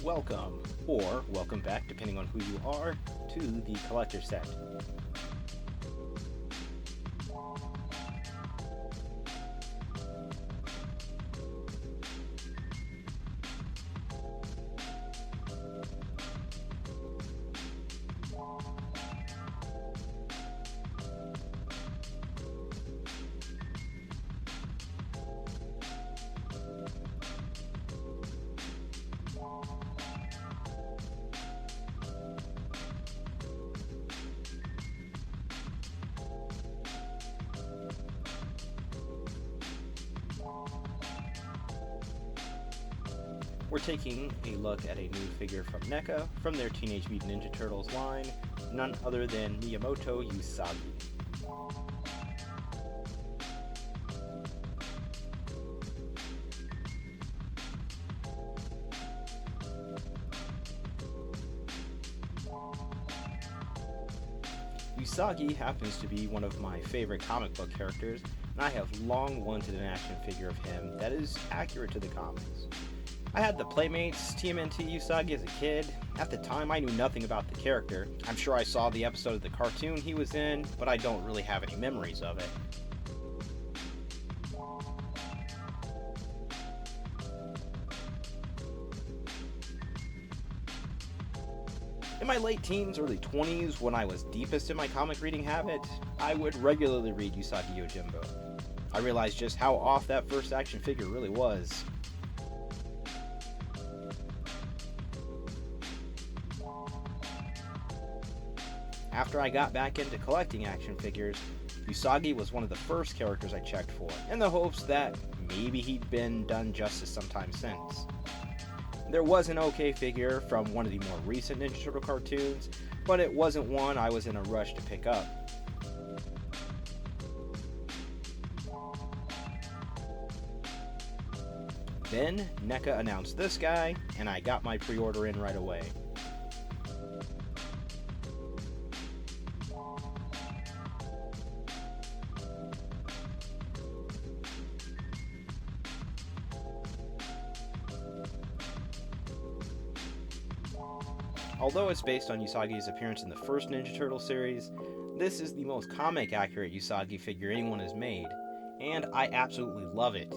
welcome, or welcome back, depending on who you are, to the collector set. We're taking a look at a new figure from NECA from their Teenage Mutant Ninja Turtles line, none other than Miyamoto Usagi. Usagi happens to be one of my favorite comic book characters, and I have long wanted an action figure of him that is accurate to the comics. I had the Playmates TMNT Usagi as a kid. At the time, I knew nothing about the character. I'm sure I saw the episode of the cartoon he was in, but I don't really have any memories of it. In my late teens, early 20s, when I was deepest in my comic reading habit, I would regularly read Usagi Yojimbo. I realized just how off that first action figure really was. After I got back into collecting action figures, Usagi was one of the first characters I checked for, in the hopes that maybe he'd been done justice sometime since. There was an okay figure from one of the more recent Ninja Turtle cartoons, but it wasn't one I was in a rush to pick up. Then, NECA announced this guy, and I got my pre-order in right away. Although it's based on Usagi's appearance in the first Ninja Turtle series, this is the most comic accurate Usagi figure anyone has made, and I absolutely love it.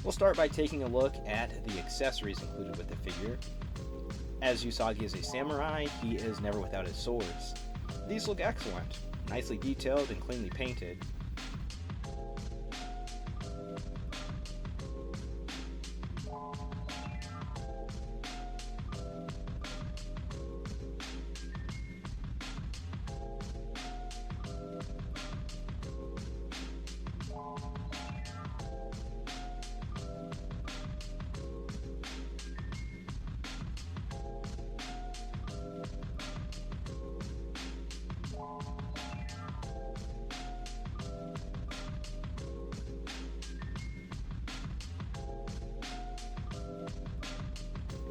We'll start by taking a look at the accessories included with the figure. As Usagi is a samurai, he is never without his swords. These look excellent, nicely detailed and cleanly painted.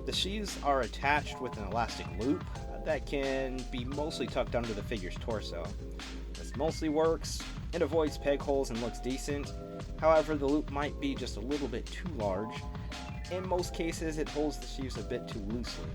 The sheaths are attached with an elastic loop that can be mostly tucked under the figure's torso. This mostly works, it avoids peg holes and looks decent. However, the loop might be just a little bit too large. In most cases, it holds the sheaths a bit too loosely.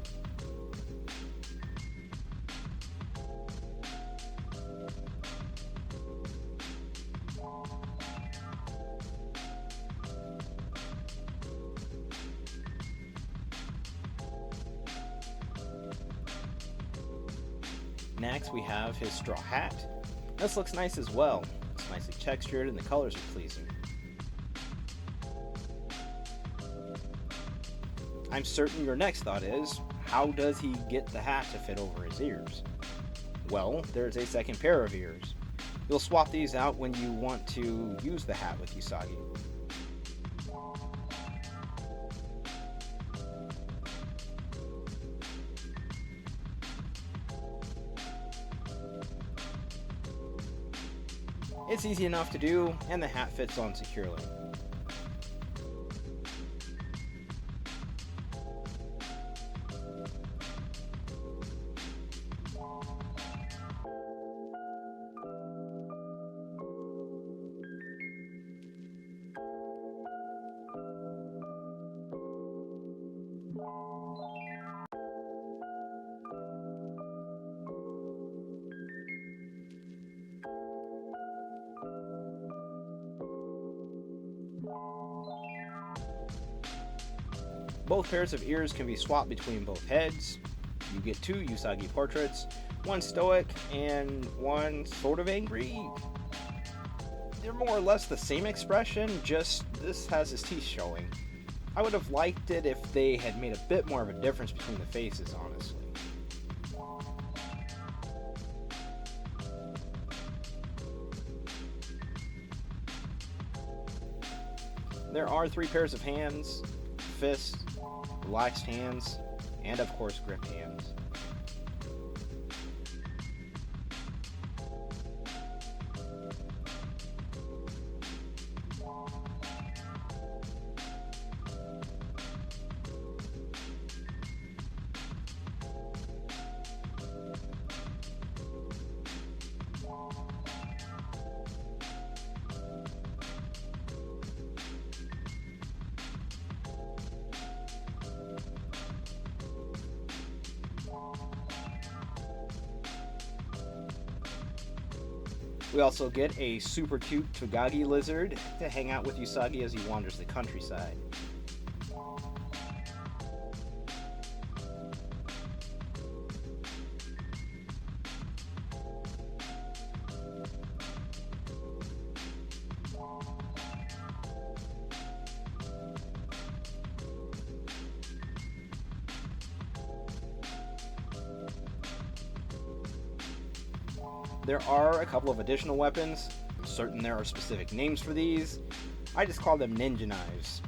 Next, we have his straw hat. This looks nice as well. It's nicely textured and the colors are pleasing. I'm certain your next thought is, how does he get the hat to fit over his ears? Well, there's a second pair of ears. You'll swap these out when you want to use the hat with Usagi. It's easy enough to do, and the hat fits on securely. Both pairs of ears can be swapped between both heads. You get two Usagi portraits, one stoic and one sort of angry. They're more or less the same expression, just this has his teeth showing. I would have liked it if they had made a bit more of a difference between the faces, honestly. There are three pairs of hands, fists, relaxed hands, and of course grip hands. We also get a super cute Togagi lizard to hang out with Usagi as he wanders the countryside. There are a couple of additional weapons. I'm certain there are specific names for these. I just call them ninja knives.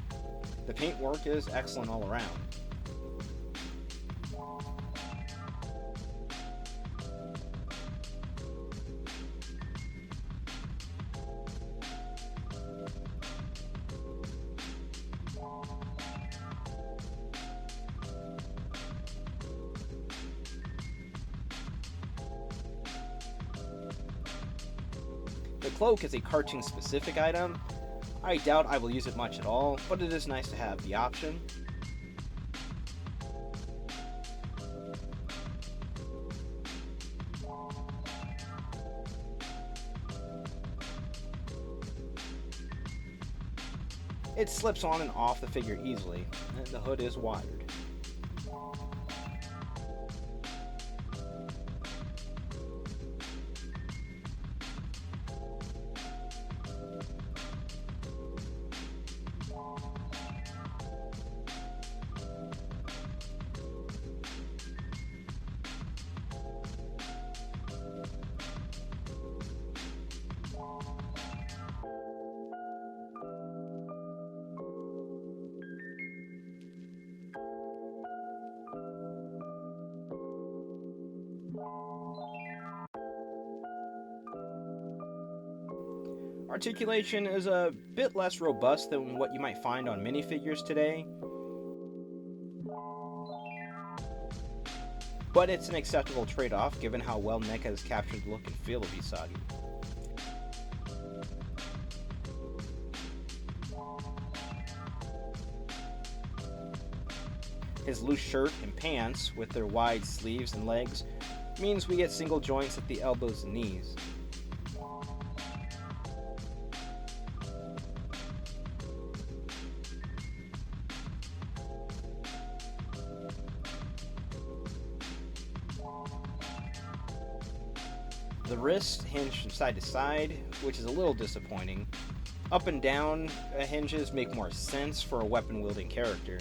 The paintwork is excellent all around. The cloak is a cartoon-specific item. I doubt I will use it much at all, but it is nice to have the option. It slips on and off the figure easily, and the hood is wired. Articulation is a bit less robust than what you might find on minifigures today, but it's an acceptable trade-off given how well NECA has captured the look and feel of Usagi. His loose shirt and pants, with their wide sleeves and legs, means we get single joints at the elbows and knees. The wrists hinge from side to side, which is a little disappointing. Up and down hinges make more sense for a weapon-wielding character.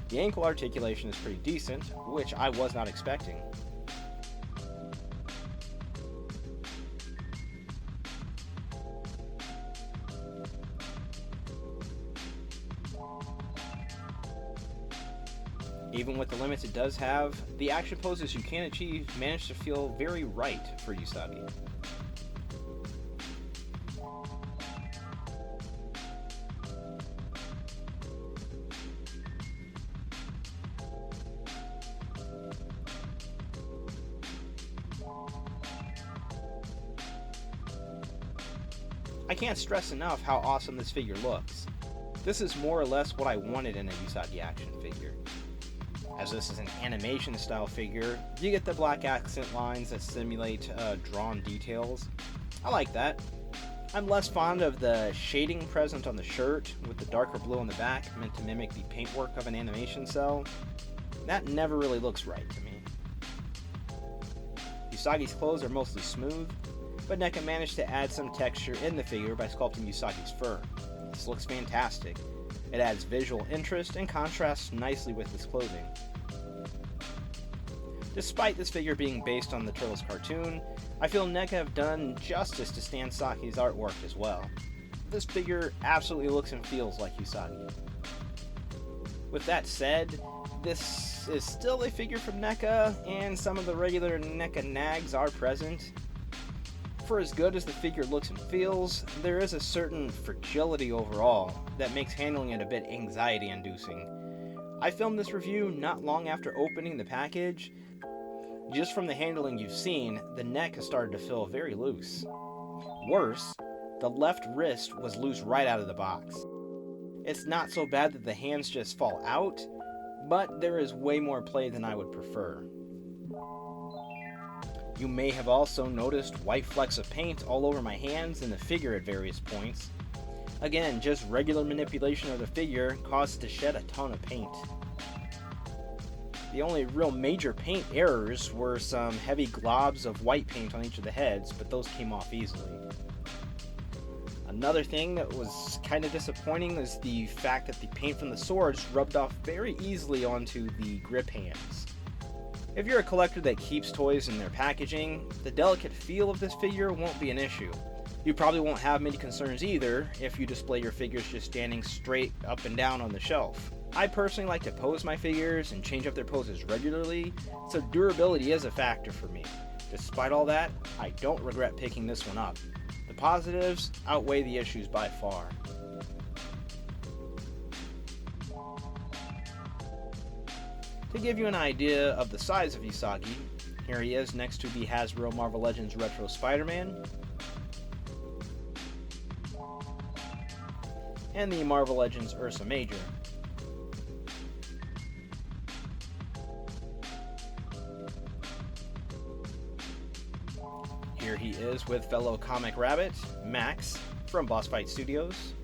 The ankle articulation is pretty decent, which I was not expecting. Even with the limits it does have, the action poses you can achieve manage to feel very right for Usagi. I can't stress enough how awesome this figure looks. This is more or less what I wanted in a Usagi action figure. As this is an animation style figure, you get the black accent lines that simulate drawn details. I like that. I'm less fond of the shading present on the shirt with the darker blue on the back meant to mimic the paintwork of an animation cell. That never really looks right to me. Usagi's clothes are mostly smooth, but NECA managed to add some texture in the figure by sculpting Usagi's fur. This looks fantastic. It adds visual interest and contrasts nicely with his clothing. Despite this figure being based on the Turtles cartoon, I feel NECA have done justice to Stan Saki's artwork as well. This figure absolutely looks and feels like Usagi. With that said, this is still a figure from NECA, and some of the regular NECA nags are present. For as good as the figure looks and feels, there is a certain fragility overall that makes handling it a bit anxiety-inducing. I filmed this review not long after opening the package. Just from the handling you've seen, the neck has started to feel very loose. Worse, the left wrist was loose right out of the box. It's not so bad that the hands just fall out, but there is way more play than I would prefer. You may have also noticed white flecks of paint all over my hands and the figure at various points. Again, just regular manipulation of the figure caused it to shed a ton of paint. The only real major paint errors were some heavy globs of white paint on each of the heads, but those came off easily. Another thing that was kind of disappointing is the fact that the paint from the swords rubbed off very easily onto the grip hands. If you're a collector that keeps toys in their packaging, the delicate feel of this figure won't be an issue. You probably won't have many concerns either if you display your figures just standing straight up and down on the shelf. I personally like to pose my figures and change up their poses regularly, so durability is a factor for me. Despite all that, I don't regret picking this one up. The positives outweigh the issues by far. To give you an idea of the size of Usagi, here he is next to the Hasbro Marvel Legends Retro Spider-Man and the Marvel Legends Ursa Major. Here he is with fellow comic rabbit, Max, from Boss Fight Studios.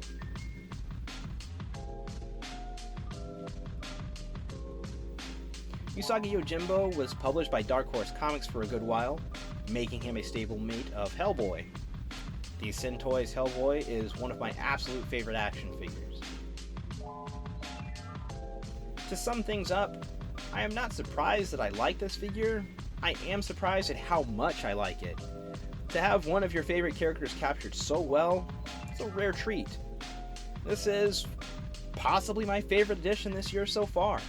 Usagi Yojimbo was published by Dark Horse Comics for a good while, making him a stable mate of Hellboy. The Sin Toys Hellboy is one of my absolute favorite action figures. To sum things up, I am not surprised that I like this figure. I am surprised at how much I like it. To have one of your favorite characters captured so well, it's a rare treat. This is possibly my favorite edition this year so far.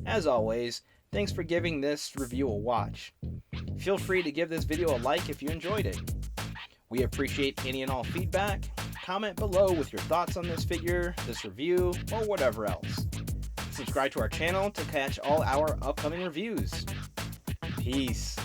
As always, thanks for giving this review a watch. Feel free to give this video a like if you enjoyed it. We appreciate any and all feedback. Comment below with your thoughts on this figure, this review, or whatever else. Subscribe to our channel to catch all our upcoming reviews. Peace.